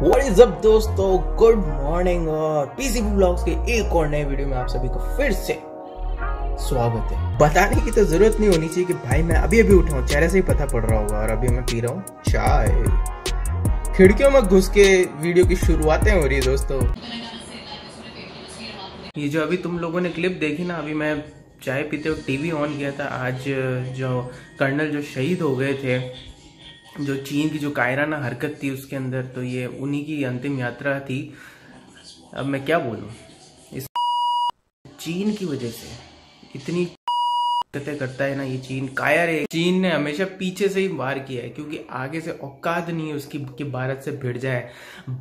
What is up दोस्तों, good morning और PCB vlogs के एक और नए वीडियो में आप सभी का फिर से स्वागत है। बताने की तो जरूरत नहीं होनी चाहिए कि भाई मैं अभी उठा हूँ, चेहरे से ही पता पड़ रहा होगा। और अभी मैं पी रहा हूँ चाय। खिड़कियों में घुस के वीडियो की शुरुआतें हो रही है दोस्तों। ये जो अभी तुम लोगों ने क्लिप देखी ना, अभी मैं चाय पीते हुए टीवी ऑन किया था। आज जो कर्नल जो शहीद हो गए थे, जो चीन की जो कायराना हरकत थी उसके अंदर, तो ये उन्हीं की अंतिम यात्रा थी। अब मैं क्या बोलूं, इस चीन की वजह से इतनी हरकतें करता है ना ये चीन, कायर है। चीन ने हमेशा पीछे से ही वार किया है, क्योंकि आगे से औकात नहीं है उसकी कि भारत से भिड़ जाए।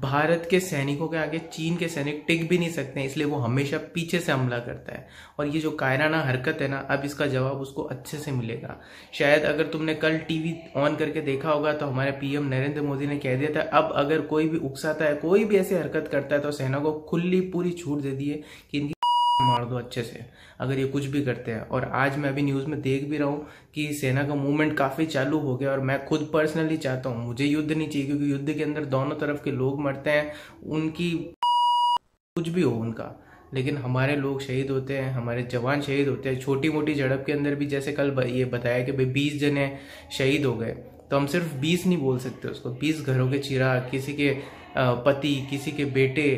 भारत के सैनिकों के आगे चीन के सैनिक टिक भी नहीं सकते हैं, इसलिए वो हमेशा पीछे से हमला करता है। और ये जो कायराना हरकत है ना, अब इसका जवाब उसको अच्छे से मिलेगा। शायद अगर तुमने कल टीवी ऑन करके देखा होगा तो हमारे पीएम नरेंद्र मोदी ने कह दिया था, अब अगर कोई भी उकसाता है, कोई भी ऐसी हरकत करता है, तो सेना को खुली पूरी छूट दे दी है कि इनकी मार दो अच्छे से, अगर ये कुछ भी करते हैं। और आज मैं अभी न्यूज में देख भी रहा हूँ कि सेना का मूवमेंट काफी चालू हो गया। और मैं खुद पर्सनली चाहता हूँ, मुझे युद्ध नहीं चाहिए, क्योंकि युद्ध के अंदर दोनों तरफ के लोग मरते हैं, उनकी कुछ भी हो उनका, लेकिन हमारे लोग शहीद होते हैं, हमारे जवान शहीद होते हैं। छोटी मोटी झड़प के अंदर भी, जैसे कल ये बताया कि भाई 20 जने शहीद हो गए, तो हम सिर्फ 20 नहीं बोल सकते उसको, 20 घरों के चिराग, किसी के पति, किसी के बेटे,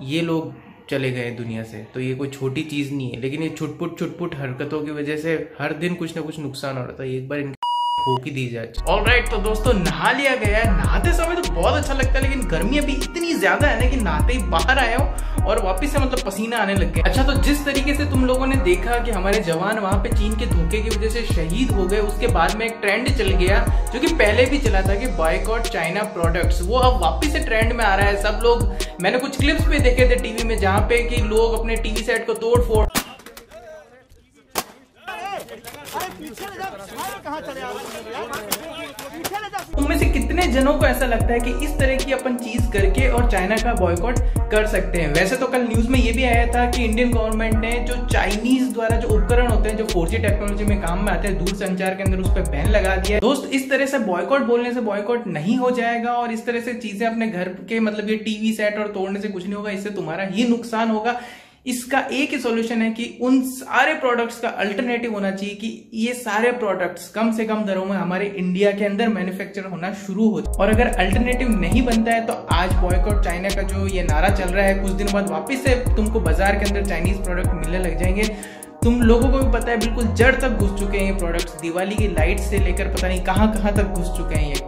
ये लोग चले गए दुनिया से। तो ये कोई छोटी चीज नहीं है, लेकिन ये छुटपुट हरकतों की वजह से हर दिन कुछ ना कुछ नुकसान हो रहा था। एक बार होकी दी जाए। ऑलराइट, तो दोस्तों नहा लिया गया है। नहाते समय तो बहुत अच्छा लगता है, लेकिन गर्मी अभी इतनी ज्यादा है ना कि नहाते ही बाहर आया हूँ और वापस से मतलब पसीना आने लग गया। अच्छा, तो जिस तरीके से तुम लोगों ने देखा कि हमारे जवान वहां पे चीन के धोखे की वजह से शहीद हो गए, उसके बाद में एक ट्रेंड चल गया जो कि पहले भी चला था कि बॉयकॉट चाइना प्रोडक्ट्स, वो अब वापस से ट्रेंड में आ रहा है। सब लोग, मैंने कुछ क्लिप्स भी देखे थे टीवी में जहां पे कि लोग अपने टीवी सेट को तोड़ फोड़, उनमें से कितने जनों को ऐसा लगता है कि इस तरह की अपन चीज करके और चाइना का बॉयकॉट कर सकते हैं। वैसे तो कल न्यूज में ये भी आया था कि इंडियन गवर्नमेंट ने जो चाइनीज द्वारा जो उपकरण होते हैं, जो 4G टेक्नोलॉजी में काम में आते हैं, दूर संचार के अंदर, उस पर बैन लगा दिया है। दोस्त, इस तरह से बॉयकॉट बोलने से बॉयकॉट नहीं हो जाएगा, और इस तरह से चीजें अपने घर के मतलब ये टीवी सेट और तोड़ने से कुछ नहीं होगा, इससे तुम्हारा ही नुकसान होगा। इसका एक ही सॉल्यूशन है कि उन सारे प्रोडक्ट्स का अल्टरनेटिव होना चाहिए कि ये सारे प्रोडक्ट्स कम से कम दरों में हमारे इंडिया के अंदर मैन्युफैक्चर होना शुरू हो। और अगर अल्टरनेटिव नहीं बनता है तो आज बॉयकॉट चाइना का जो ये नारा चल रहा है, कुछ दिन बाद वापस से तुमको बाजार के अंदर चाइनीज प्रोडक्ट मिलने लग जाएंगे। तुम लोगों को भी पता है, बिल्कुल जड़ तक घुस चुके हैं ये प्रोडक्ट्स। दिवाली की लाइट से लेकर पता नहीं कहां तक घुस चुके हैं, ये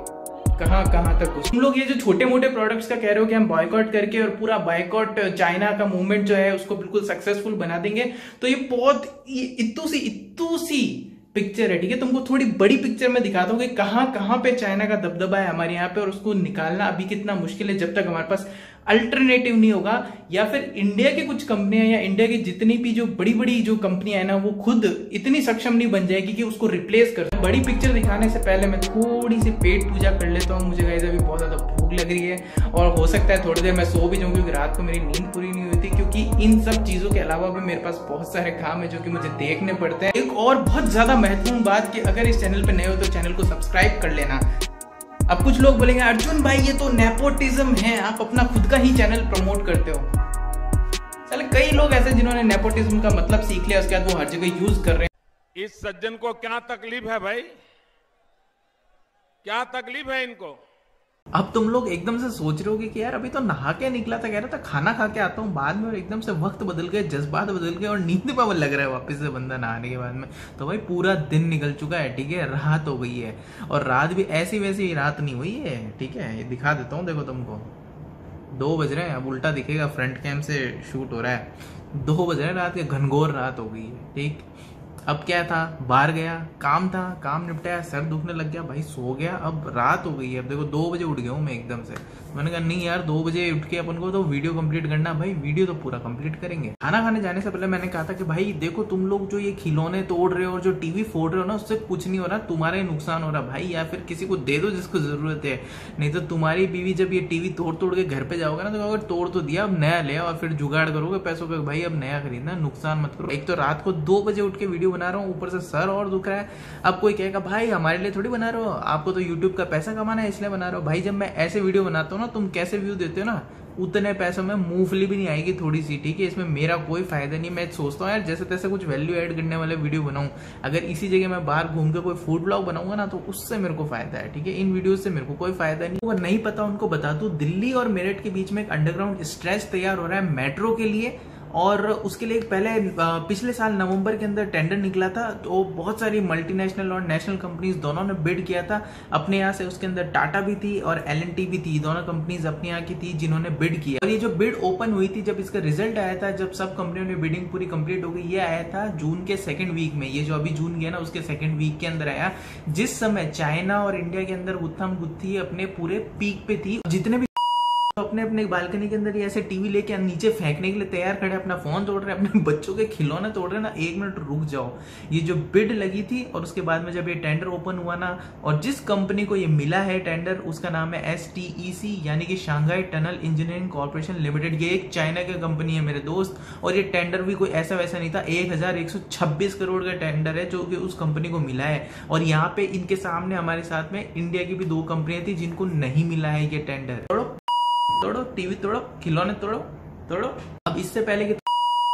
कहां तक घुस। तुम लोग ये जो छोटे मोटे प्रोडक्ट्स का कह रहे हो कि हम बॉयकॉट करके और पूरा बॉयकॉट चाइना का मूवमेंट जो है उसको बिल्कुल सक्सेसफुल बना देंगे, तो ये बहुत इतू सी पिक्चर है, ठीक है। तुमको थोड़ी बड़ी पिक्चर में दिखाता हूँ कि कहां पे चाइना का दबदबा है हमारे यहाँ पे, और उसको निकालना अभी कितना मुश्किल है जब तक हमारे पास अल्टरनेटिव नहीं होगा, या फिर इंडिया की कुछ कंपनियां या इंडिया की जितनी भी जो बड़ी जो कंपनियां है ना, वो खुद इतनी सक्षम नहीं बन जाएगी कि उसको रिप्लेस कर। बड़ी पिक्चर दिखाने से पहले मैं थोड़ी सी पेट पूजा कर लेता हूँ। मुझे गाइस अभी बहुत ज्यादा भूख लग रही है, और हो सकता है थोड़ी देर मैं सो भी जाऊँ, क्योंकि रात को मेरी नींद पूरी नहीं हुई थी। क्योंकि इन सब चीजों के अलावा भी मेरे पास बहुत सारे काम है जो कि मुझे देखने पड़ते हैं। एक और बहुत ज्यादा महत्वपूर्ण बात कि अगर इस चैनल पर नए हो तो चैनल को सब्सक्राइब कर लेना। अब कुछ लोग बोलेंगे, अर्जुन भाई ये तो नेपोटिज्म है, आप अपना खुद का ही चैनल प्रमोट करते हो। चल, कई लोग ऐसे जिन्होंने नेपोटिज्म का मतलब सीख लिया, उसके बाद वो हर जगह यूज कर रहे हैं। इस सज्जन को क्या तकलीफ है भाई, क्या तकलीफ है इनको? अब तुम लोग एकदम से सोच रहे होगे कि यार अभी तो नहा के निकला था, कह रहा था खाना खा के आता हूँ बाद में, और एकदम से वक्त बदल गए, जज्बात बदल गए, और नींद पावन लग रहा है वापस से बंदा नहाने के बाद में। तो भाई पूरा दिन निकल चुका है, ठीक है, रात हो गई है, और रात भी ऐसी वैसी रात नहीं हुई है, ठीक है। ये दिखा देता हूँ, देखो तुमको 2 बज रहे हैं, अब उल्टा दिखेगा, फ्रंट कैम से शूट हो रहा है। 2 बज रहे हैं रात के, घनघोर रात हो गई है, ठीक। अब क्या था, बाहर गया, काम था, काम निपटाया, सर दुखने लग गया, भाई सो गया। अब रात हो गई है, अब देखो 2 बजे उठ गया हूँ मैं एकदम से। मैंने कहा नहीं यार, 2 बजे उठ के अपन को तो वीडियो कंप्लीट करना। भाई वीडियो तो पूरा कंप्लीट करेंगे। खाना खाने जाने से पहले मैंने कहा था कि भाई देखो, तुम लोग जो ये खिलौने तोड़ रहे हो और जो टीवी फोड़ रहे हो ना, उससे कुछ नहीं हो रहा, तुम्हारा ही नुकसान हो रहा भाई। या फिर किसी को दे दो जिसको जरूरत है, नहीं तो तुम्हारी बीवी जब ये टीवी तोड़ के घर पे जाओगे ना, तो अगर तोड़ तो दिया, अब नया ले, और फिर जुगाड़ करोगे पैसों पे, भाई अब नया खरीदना, नुकसान मत करो। एक तो रात को 2 बजे उठ के वीडियो बना रहा हूँ, ऊपर से सर और दुख रहा है। अब कोई कहेगा भाई हमारे लिए थोड़ी बना रहे हो, आपको तो यूट्यूब का पैसा कमाना है इसलिए बना रहे हो। भाई जब मैं ऐसे वीडियो बनाता हूँ ना, तुम कैसे व्यू देते हो ना, उतने पैसों में मूंगफली भी नहीं आएगी थोड़ी सी, ठीक है। इसमें मेरा कोई फायदा नहीं। मैं सोचता हूँ यार जैसे तैसे कुछ वैल्यू ऐड करने वाले वीडियो बनाऊं। अगर इसी जगह मैं बाहर घूम के कोई फूड ब्लॉग बनाऊंगा ना, तो उससे मेरे को फायदा है, ठीक है। इन वीडियो से मेरे को कोई फायदा नहीं। वो नहीं पता उनको बता दूं, दिल्ली और मेरठ के बीच में एक अंडरग्राउंड स्ट्रेच तैयार हो रहा है मेट्रो के लिए, और उसके लिए पहले पिछले साल नवंबर के अंदर टेंडर निकला था। तो बहुत सारी मल्टीनेशनल और नेशनल कंपनीज दोनों ने बिड किया था अपने यहाँ से। उसके अंदर टाटा भी थी और L&T भी थी, दोनों कंपनीज अपने यहाँ की थी जिन्होंने बिड किया। और ये जो बिड ओपन हुई थी, जब इसका रिजल्ट आया था, जब सब कंपनियों ने बिडिंग पूरी कंप्लीट हो गई, ये आया था जून के सेकंड वीक में। ये जो अभी जून गया ना, उसके सेकंड वीक के अंदर आया, जिस समय चाइना और इंडिया के अंदर गुत्थम गुत्थी अपने पूरे पीक पे थी। जितने भी तो अपने अपने बालकनी के अंदर ये ऐसे टीवी लेके नीचे फेंकने के लिए तैयार खड़े, अपना फोन तोड़ रहे, अपने बच्चों के खिलौने तोड़ रहे ना। एक मिनट रुक जाओ। ये जो बिड लगी थी और उसके बाद में जब ये टेंडर ओपन हुआ ना, और जिस कंपनी को ये मिला है टेंडर, उसका नाम है STEC, यानी कि Shanghai tunnel engineering corporation limited. ये एक चाइना की कंपनी है मेरे दोस्त, और ये टेंडर भी कोई ऐसा वैसा नहीं था। 1126 करोड़ का टेंडर है जो कि उस कंपनी को मिला है। और यहाँ पे इनके सामने हमारे साथ में इंडिया की भी 2 कंपनियां थी जिनको नहीं मिला है ये टेंडर। तोड़ो टीवी, तोड़ो खिलौने, तोड़ो। अब इससे पहले कि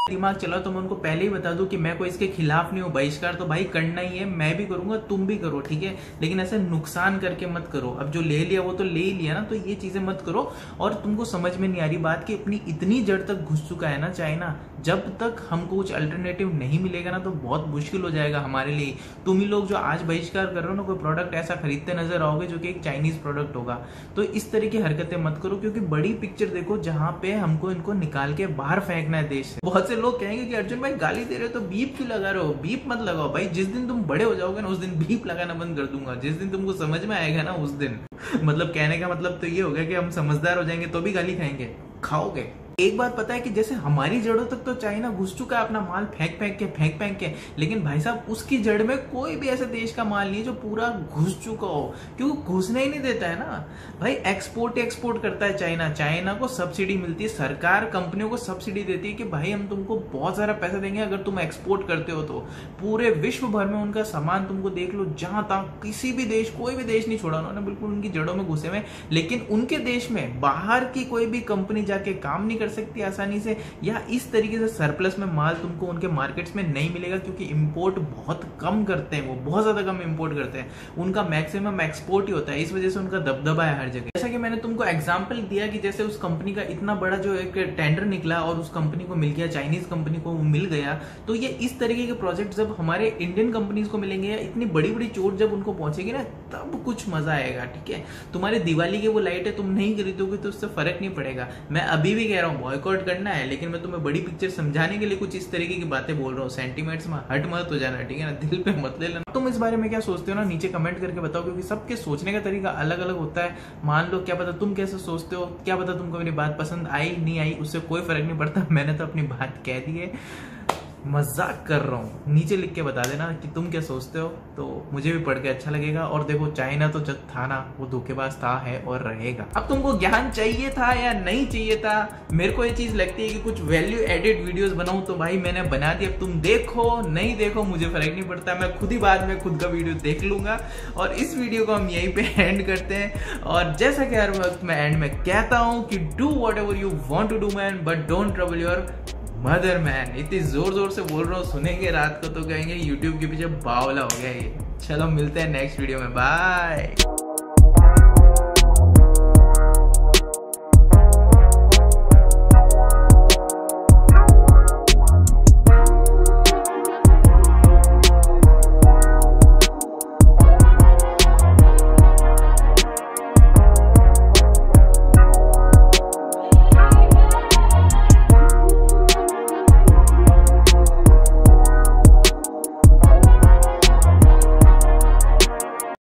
दिमाग चला, तो मैं उनको पहले ही बता दूं कि मैं कोई इसके खिलाफ नहीं हूँ। बहिष्कार तो भाई करना ही है, मैं भी करूंगा, तुम भी करो, ठीक है। लेकिन ऐसे नुकसान करके मत करो। अब जो ले लिया वो तो ले ही लिया ना, तो ये चीजें मत करो। और तुमको समझ में नहीं आ रही बात कि अपनी इतनी जड़ तक घुस चुका है ना चाइना, जब तक हमको कुछ अल्टरनेटिव नहीं मिलेगा ना, तो बहुत मुश्किल हो जाएगा हमारे लिए। तुम ही लोग जो आज बहिष्कार कर रहे हो ना, कोई प्रोडक्ट ऐसा खरीदते नजर आओगे जो कि एक चाइनीज प्रोडक्ट होगा। तो इस तरह की हरकतें मत करो, क्योंकि बड़ी पिक्चर देखो जहां पे हमको इनको निकाल के बाहर फेंकना है देश से। बहुत से लोग कहेंगे कि अर्जुन भाई गाली दे रहे हो तो बीप क्यों लगा रहे हो? बीप मत लगाओ भाई। जिस दिन तुम बड़े हो जाओगे ना, उस दिन बीप लगाना बंद कर दूंगा। जिस दिन तुमको समझ में आएगा ना, उस दिन मतलब कहने का मतलब तो ये होगा कि हम समझदार हो जाएंगे तो भी गाली खाएंगे, खाओगे। एक बात पता है कि जैसे हमारी जड़ों तक तो चाइना घुस चुका है अपना माल फेंक फेंक के, लेकिन भाई साहब उसकी जड़ में कोई भी ऐसे देश का माल नहीं है जो पूरा घुस चुका हो, क्योंकि घुसने ही नहीं देता है ना भाई। एक्सपोर्ट करता है चाइना। चाइना को सब्सिडी मिलती है, सरकार कंपनियों को सब्सिडी देती है कि भाई हम तुमको बहुत सारा पैसा देंगे अगर तुम एक्सपोर्ट करते हो तो। पूरे विश्व भर में उनका सामान तुमको देख लो, जहां तक किसी भी देश, कोई भी देश नहीं छोड़ा उन्होंने, बिल्कुल उनकी जड़ों में घुसे हुए। लेकिन उनके देश में बाहर की कोई भी कंपनी जाके काम नहीं कर सकती आसानी से, या इस तरीके से सरप्लस में माल तुमको उनके मार्केट्स में नहीं मिलेगा, क्योंकि इंपोर्ट बहुत कम करते हैं, वो बहुत ज्यादा कम इंपोर्ट करते हैं। उनका मैक्सिमम एक्सपोर्ट ही होता है, इस वजह से उनका दबदबा है हर जगह। जैसा कि मैंने तुमको एग्जांपल दिया कि जैसे उस कंपनी का इतना बड़ा जो एक टेंडर निकला और उस कंपनी को मिल गया, चाइनीज कंपनी को मिल गया, तो ये इस तरीके के प्रोजेक्ट जब हमारे इंडियन कंपनीज को मिलेंगे, या इतनी बड़ी बड़ी चोट जब उनको पहुंचेगी ना, तब कुछ मजा आएगा, ठीक है। तुम्हारे दिवाली की वो लाइट है, तुम नहीं खरीदोगे तो उससे फर्क नहीं पड़ेगा। मैं अभी भी कह रहा हूँ बॉयकॉट करना है, लेकिन मैं तुम्हें बड़ी पिक्चर समझाने के लिए कुछ इस तरीके की बातें बोल रहा हूँ। सेंटीमेंट्स में हट मत हो जाना, ठीक है ना, दिल पे मत ले लेना। तुम इस बारे में क्या सोचते हो ना, नीचे कमेंट करके बताओ, क्योंकि सबके सोचने का तरीका अलग अलग होता है। मान लो क्या पता तुम कैसे सोचते हो, क्या पता तुमको मेरी बात पसंद आई नहीं आई, उससे कोई फर्क नहीं पड़ता। मैंने तो अपनी बात कह दी है, मजाक कर रहा हूँ। नीचे लिख के बता देना कि तुम क्या सोचते हो, तो मुझे भी पढ़ के अच्छा लगेगा। और देखो चाइना तो जब था ना, वो धोखेबाज था, है और रहेगा। अब तुमको ज्ञान चाहिए था या नहीं चाहिए था, मेरे को ये चीज लगती है कि कुछ वैल्यू एडेड वीडियोस बनाऊं, तो भाई मैंने बना दी। अब तुम देखो नहीं देखो मुझे फर्क नहीं पड़ता, मैं खुद ही बाद में खुद का वीडियो देख लूंगा। और इस वीडियो को हम यहीं पे एंड करते हैं। और जैसा कि हर वक्त मैं एंड में कहता हूँ कि do whatever you want to do man, but don't trouble your mother man. इतनी जोर से बोल रहा हूँ, सुनेंगे रात को तो कहेंगे यूट्यूब के पीछे बावला हो गया ये। चलो मिलते हैं नेक्स्ट वीडियो में, बाय।